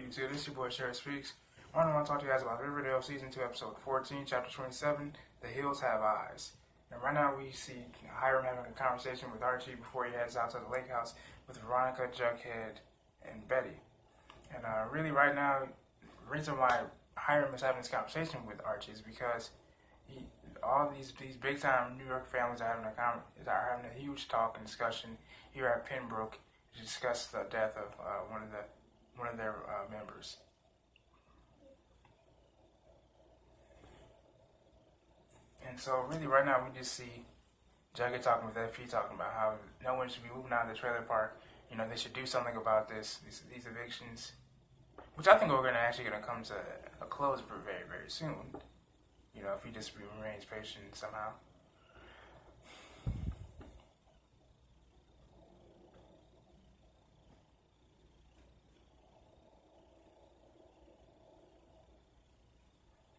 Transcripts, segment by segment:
YouTube? This is your boy Cheryl Speaks. I want to talk to you guys about Riverdale Season 2, Episode 14, Chapter 27, The Hills Have Eyes. And right now we see Hiram having a conversation with Archie before he heads out to the lake house with Veronica, Jughead, and Betty. And really right now, the reason why Hiram is having this conversation with Archie is because all these big time New York families are having a huge talk and discussion here at Pembroke to discuss the death of one of their members. And so really right now we just see Jughead talking with FP, talking about how no one should be moving out of the trailer park. You know, they should do something about these evictions, which I think we're actually going to come to a close very, very soon. You know, if he just remains patient somehow.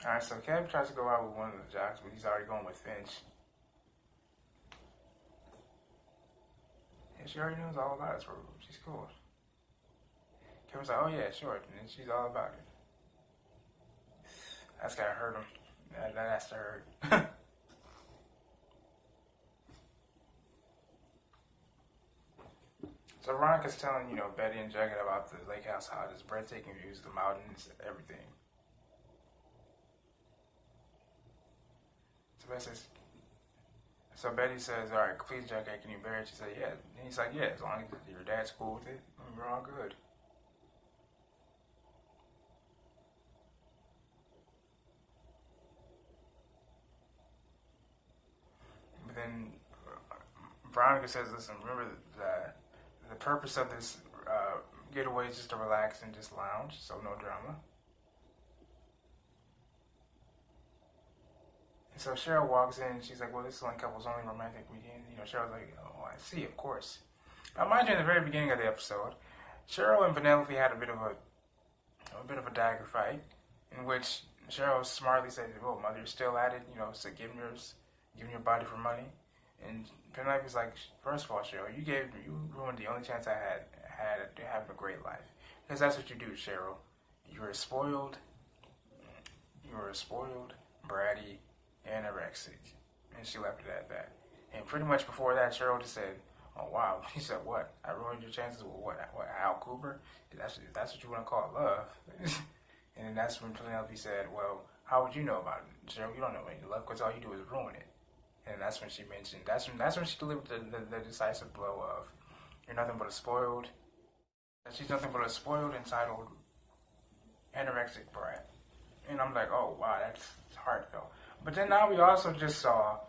Alright, so Kev tries to go out with one of the jocks, but he's already going with Finch. And she already knows all about it, so she's cool. Kevin's like, oh yeah, sure, and then she's all about it. That's gotta hurt him. That has to hurt. So Veronica's telling, Betty and Jughead about the lake house, how it's breathtaking views, the mountains, everything. So Betty says, all right, please, Jughead, can you bear it? She said, yeah. And he's like, yeah, as long as your dad's cool with it, we're all good. But then Veronica says, listen, remember the purpose of this getaway is just to relax and just lounge, so no drama. And so Cheryl walks in and she's like, well, this is like couples only romantic weekend. Cheryl's like, oh, I see, of course. Now, mind you, in the very beginning of the episode, Cheryl and Penelope had a bit of a dagger fight, in which Cheryl smartly said, "Oh, mother, you're still at it. So giving your body for money." And Penelope's like, "First of all, Cheryl, you ruined the only chance I had at having a great life, because that's what you do, Cheryl. You're a spoiled, bratty, anorexic." And she left it at that. And pretty much before that, Cheryl just said, "Oh wow." She said, "What? I ruined your chances with what? Al Cooper? That's what you want to call love." And then that's when Penelope said, "Well, how would you know about it, Cheryl? You don't know any love because all you do is ruin it." And that's when she mentioned. That's when she delivered the decisive blow of, "You're nothing but a spoiled." She's nothing but a spoiled, entitled, anorexic brat. And I'm like, oh wow, that's heartfelt. But then now we also just saw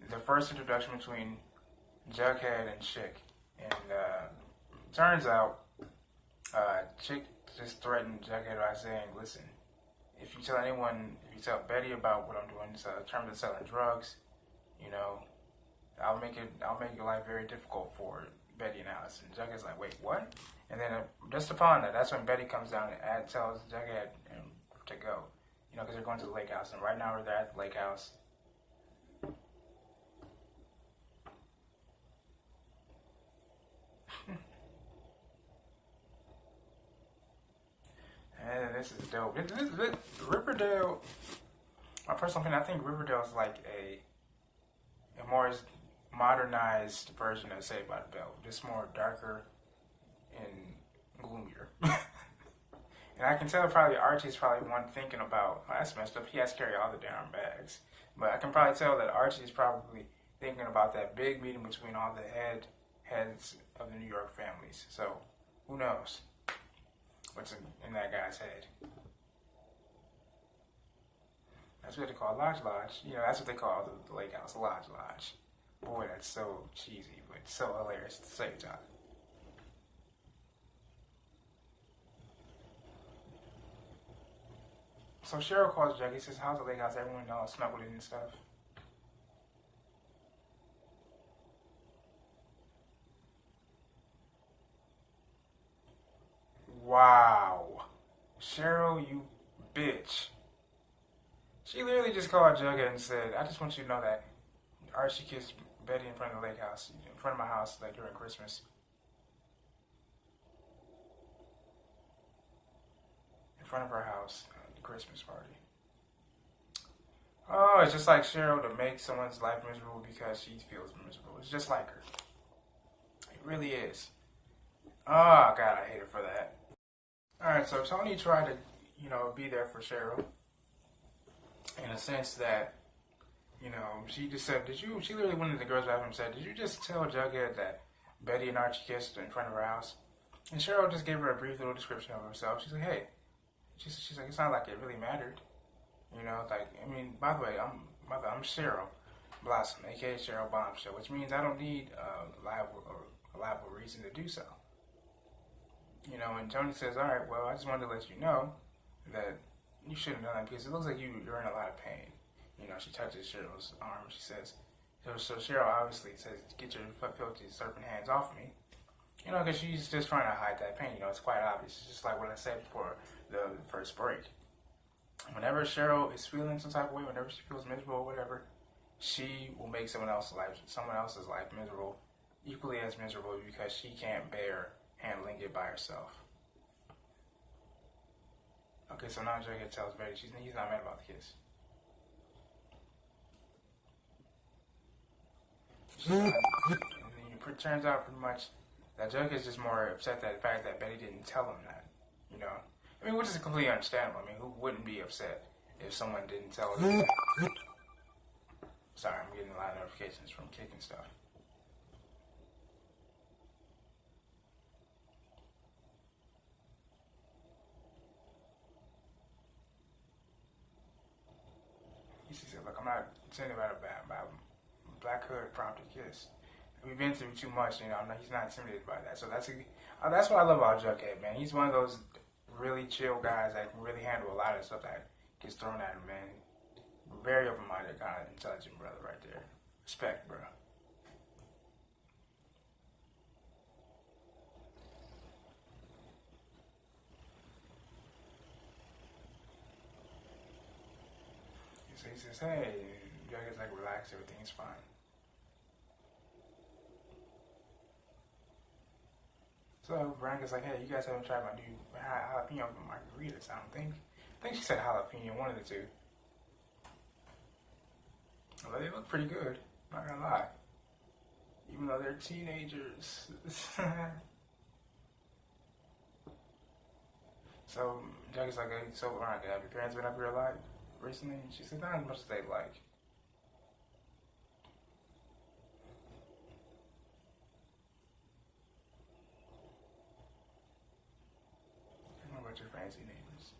the first introduction between Jughead and Chick. And turns out Chick just threatened Jughead by saying, listen, if you tell Betty about what I'm doing in terms of selling drugs, I'll make your life very difficult for Betty and Alice. And Jughead's like, wait, what? And then just upon that, that's when Betty comes down and tells Jughead to go. Because they're going to the lake house. And right now they're at the lake house. And this is dope. This Riverdale, my personal opinion, I think Riverdale is like a more modernized version of Saved by the Bell. Just more darker and gloomier. And I can tell probably Archie's probably one thinking about, oh, that's messed up. He has to carry all the damn bags. But I can probably tell that Archie's probably thinking about that big meeting between all the heads of the New York families. So, who knows what's in that guy's head. That's what they call Lodge. That's what they call the lake house, Lodge. Boy, that's so cheesy, but so hilarious at the same time. So Cheryl calls Jughead. He says, how's the lake house? Everyone all snuggled in and stuff. Wow. Cheryl, you bitch. She literally just called Jughead and said, I just want you to know that Archie kissed Betty in front of the lake house, in front of my house, like during Christmas. front of her house at the Christmas party. Oh, it's just like Cheryl to make someone's life miserable because she feels miserable. It's just like her. It really is. Oh, God, I hate her for that. Alright, so Tony tried to, be there for Cheryl in a sense that, she just said, she literally went into the girls' bathroom and said, did you just tell Jughead that Betty and Archie kissed in front of her house? And Cheryl just gave her a brief little description of herself. She's like, hey, she's like, it's not like it really mattered. By the way, I'm Cheryl Blossom, aka Cheryl Bombshell, which means I don't need a liable reason to do so. And Tony says, all right, well, I just wanted to let you know that you shouldn't have done that because it looks like you're in a lot of pain. She touches Cheryl's arm. She says, so Cheryl obviously says, get your filthy serpent hands off me. Because she's just trying to hide that pain. It's quite obvious. It's just like what I said before the first break. Whenever Cheryl is feeling some type of way, whenever she feels miserable or whatever, she will make someone else's life miserable, equally as miserable because she can't bear handling it by herself. Okay, so now Jughead tells Betty he's not mad about the kiss. And then it turns out pretty much that Jughead's just more upset at the fact that Betty didn't tell him that, which is completely understandable. Who wouldn't be upset if someone didn't tell them that? Sorry, I'm getting a lot of notifications from kicking stuff. He said, look, I'm not saying about a Black Hood prompted kiss. We've been through too much, he's not intimidated by that. So that's what I love about Jughead, man. He's one of those really chill guys that can really handle a lot of stuff that gets thrown at him, man. Very open-minded, kind of intelligent brother right there. Respect, bro. So he says, hey, Jughead's like, relax, everything's fine. So Veronica's like, hey, you guys haven't tried my new jalapeno margaritas, I don't think. I think she said jalapeno, one of the two. Well, they look pretty good, not gonna lie. Even though they're teenagers. So Jughead's like, hey, so Veronica, have your parents been up here a lot recently? And she said, not as much as they'd like. Your fancy neighbors.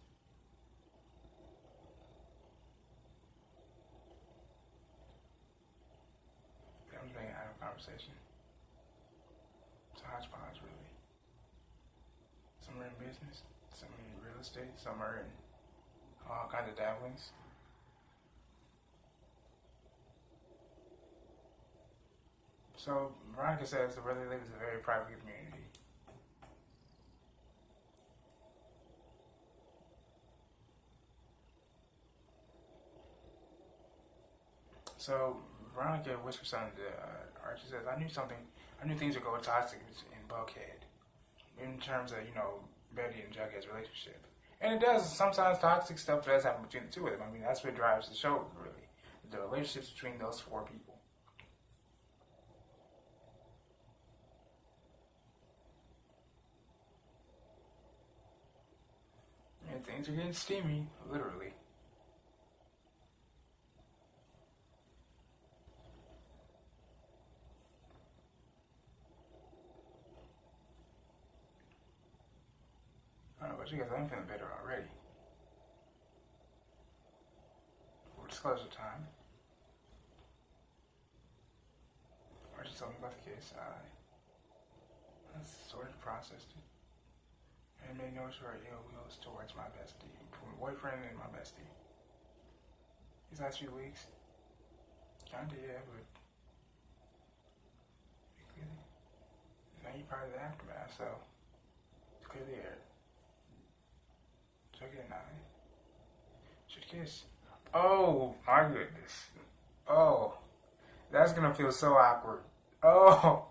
I'm just making out of conversation. It's a hodgepodge, really. Some are in business, some are in real estate, some are in all kinds of dabblings. So Veronica says that where they live is a very private community. So Veronica whispers something to Archie. Says, I knew things would go toxic in Buckhead in terms of, Betty and Jughead's relationship. And it does. Sometimes toxic stuff does happen between the two of them. That's what drives the show, really. The relationships between those four people. And things are getting steamy, literally. I don't know about you guys, I'm feeling better already. Full disclosure time. Archie told me about the case. I sort of processed it. And made no short ill wills towards my bestie. From my boyfriend and my bestie. These last few weeks. Kinda, yeah, but now you're part of the aftermath, so it's clearly aired. Jughead and I should kiss. Oh my goodness. Oh, that's gonna feel so awkward. Oh.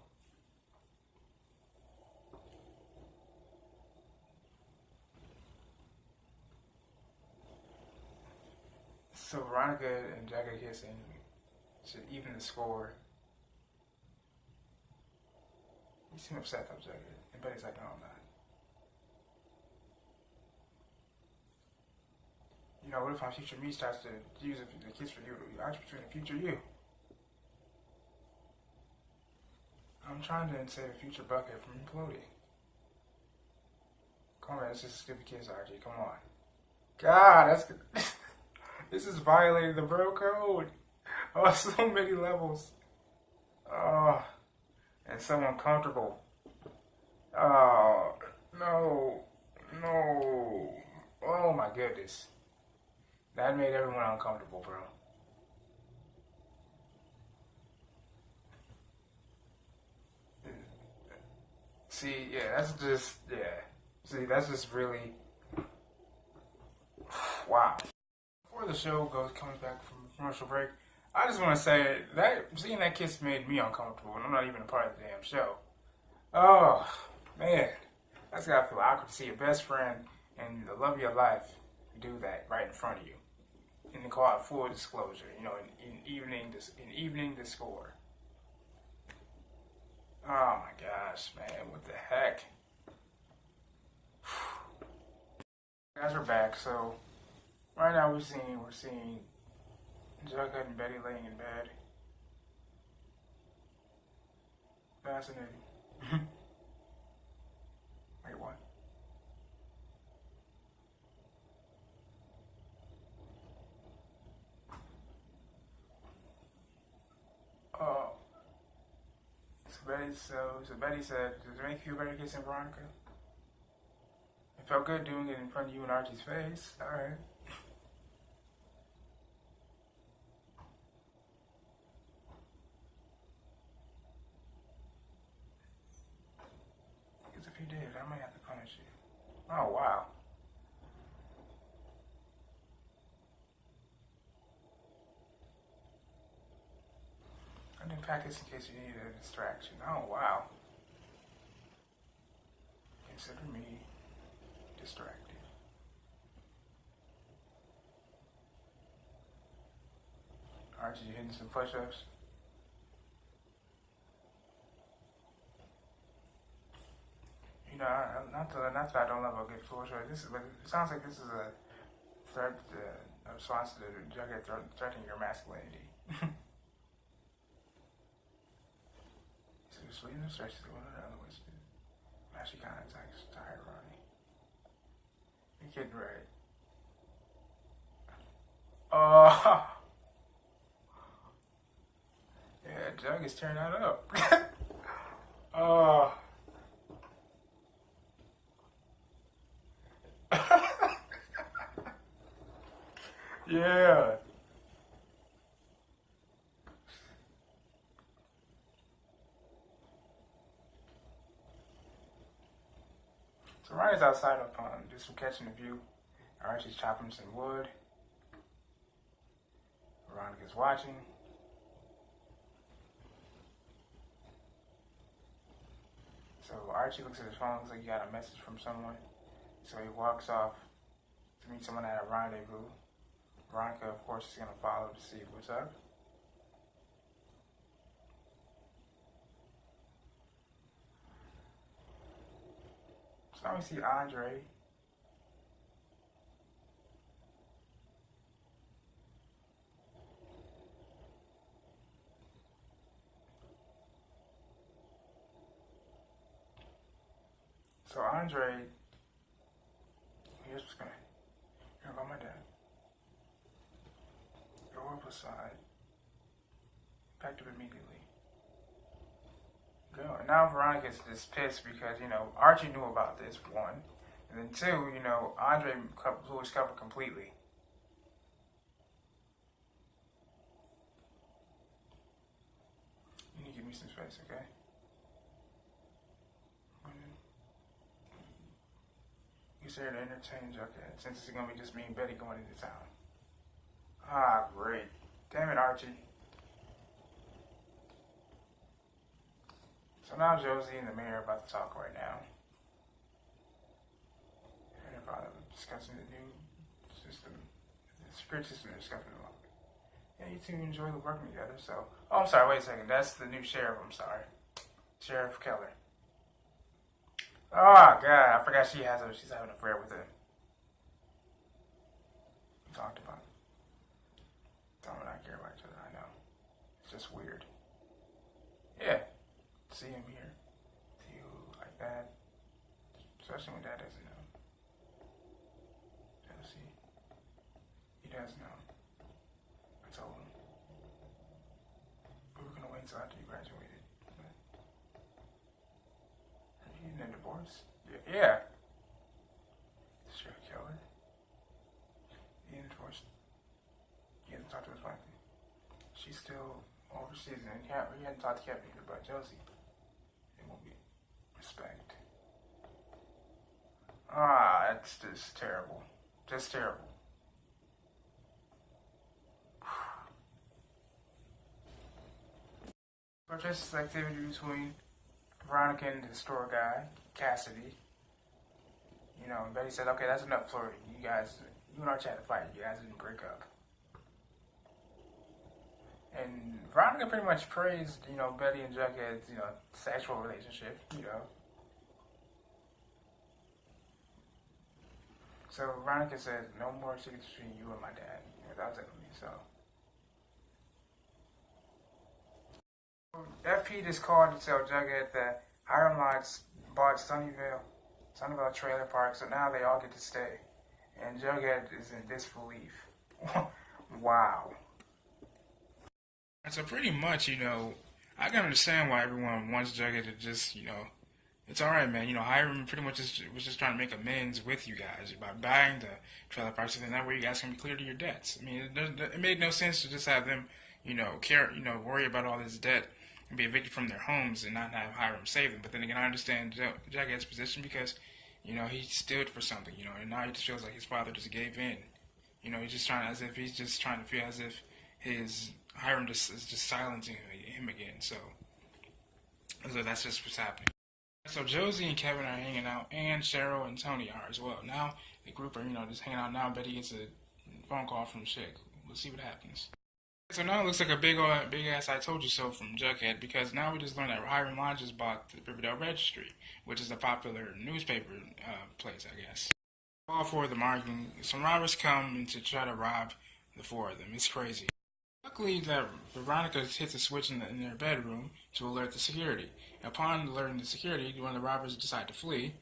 So Veronica and Jughead kissing should even the score. You seem upset though, Jughead. And Betty's like, no, I'm not. You know, what if my future me starts to use the kiss for you, the Archie between the future you? I'm trying to save a future Bucket from imploding. Come on, man, it's just a stupid kiss, Archie. Come on. God, that's good. This is violating the bro code. Oh, so many levels. Oh, and so uncomfortable. Oh, no. No. Oh, my goodness. That made everyone uncomfortable, bro. See, yeah, that's just, yeah. See, that's just really, wow. Before the show comes back from commercial break, I just want to say that seeing that kiss made me uncomfortable, and I'm not even a part of the damn show. Oh, man. That's gotta feel awkward to see your best friend and the love of your life do that right in front of you. And they call out full disclosure, you know, in evening discord. Oh my gosh, man, what the heck? Guys, we're back. So right now we're seeing Jughead and Betty laying in bed. Fascinating. Wait, what? Oh. So Betty said, does it make you feel better kissing Veronica? It felt good doing it in front of you and Archie's face. Alright. Because if you did, I might have to punish you. Oh, wow. I didn't pack this in case you needed a distraction. Oh, wow. Consider me distracted. Archie, you hitting some push-ups? You know, not that I don't love a good fool show. But it sounds like this is a response to Jughead threatening your masculinity. So you know, stretches one of the other ones. Actually, kind of tired, Ronnie. You're kidding, right? Oh, yeah, Jug is turning that up. Oh. Yeah. So Ryan's outside of just from catching the view. Archie's chopping some wood. Veronica's watching. So Archie looks at his phone, looks like he got a message from someone. So he walks off to meet someone at a rendezvous. Veronica, of course, is going to follow to see what's up. So now we see Andre. So Andre, here's what's going to, here go my dad. Go up aside. Packed up immediately. Go. And now Veronica's just pissed because, you know, Archie knew about this, for one. And then two, you know, Andre blew his cover completely. You need to give me some space, okay? He's here to entertain Jughead, since it's going to be just me and Betty going into town. Ah, great. Damn it, Archie. So now Josie and the mayor are about to talk right now. And they're probably discussing the new system, this criticism is coming along. Yeah, you two enjoy the working together, so... Oh, I'm sorry, wait a second. That's the new sheriff, I'm sorry. Sheriff Keller. Oh, God, I forgot she's having an affair with him. We talked about it. Tom and I care about each other, I know. It's just weird. Yeah. See him here. See you like that. Especially when Dad doesn't know. See, he does know. I told him. We were going to wait until after you graduated. But are you getting a divorce? Yeah. Sure, Keller. He getting a divorce. He hasn't talked to his wife. She's still overseas, and he hasn't talked to Kevin either, but Josie. It won't be respect. Ah, that's just terrible. Just terrible. Purchase activity between Veronica and the store guy, Cassidy. You know, Betty said, okay, that's enough flirting. You and Archie had a fight. You guys didn't break up. And Veronica pretty much praised, Betty and Jughead's, sexual relationship, So Veronica said, no more secrets between you and my dad. That was it with me, so. FP just called to tell Jughead that Hiram Lodge bought Sunnyvale Trailer Park, so now they all get to stay. And Jughead is in disbelief. Wow. So pretty much, I can understand why everyone wants Jughead to just, it's alright, man. Hiram pretty much was just trying to make amends with you guys by buying the trailer parks, and then that way you guys can be clear to your debts. I mean, it made no sense to just have them, worry about all this debt and be evicted from their homes and not have Hiram save them. But then again, I understand Jughead's position because, he stood for something, and now he just feels like his father just gave in. He's just trying to feel as if Hiram is just silencing him again. So that's just what's happening. So Josie and Kevin are hanging out, and Cheryl and Tony are as well. Now the group are, just hanging out. Now Betty gets a phone call from Chick. We'll see what happens. So now it looks like a big ass "I told you so" from Jughead, because now we just learned that Hiram Lodge just bought the Riverdale Registry, which is a popular newspaper place, I guess. All four of them arguing. Some robbers come in to try to rob the four of them. It's crazy. Luckily, Veronica hits a switch in their bedroom to alert the security. Upon alerting the security, one of the robbers decide to flee.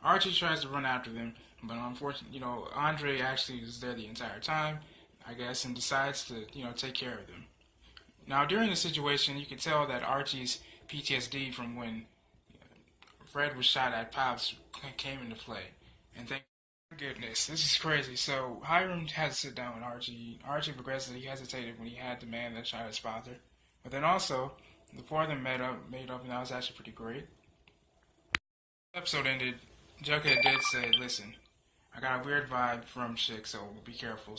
Archie tries to run after them, but unfortunately, Andre actually is there the entire time, I guess, and decides to, take care of them. Now, during the situation, you could tell that Archie's PTSD from when Fred was shot at Pops came into play. And thank goodness, this is crazy. So Hiram had to sit down with Archie. Archie progressed that he hesitated when he had the man that shot his father. But then also, the four of them made up, and that was actually pretty great. The episode ended. Jughead did say, listen, I got a weird vibe from Chick, so be careful.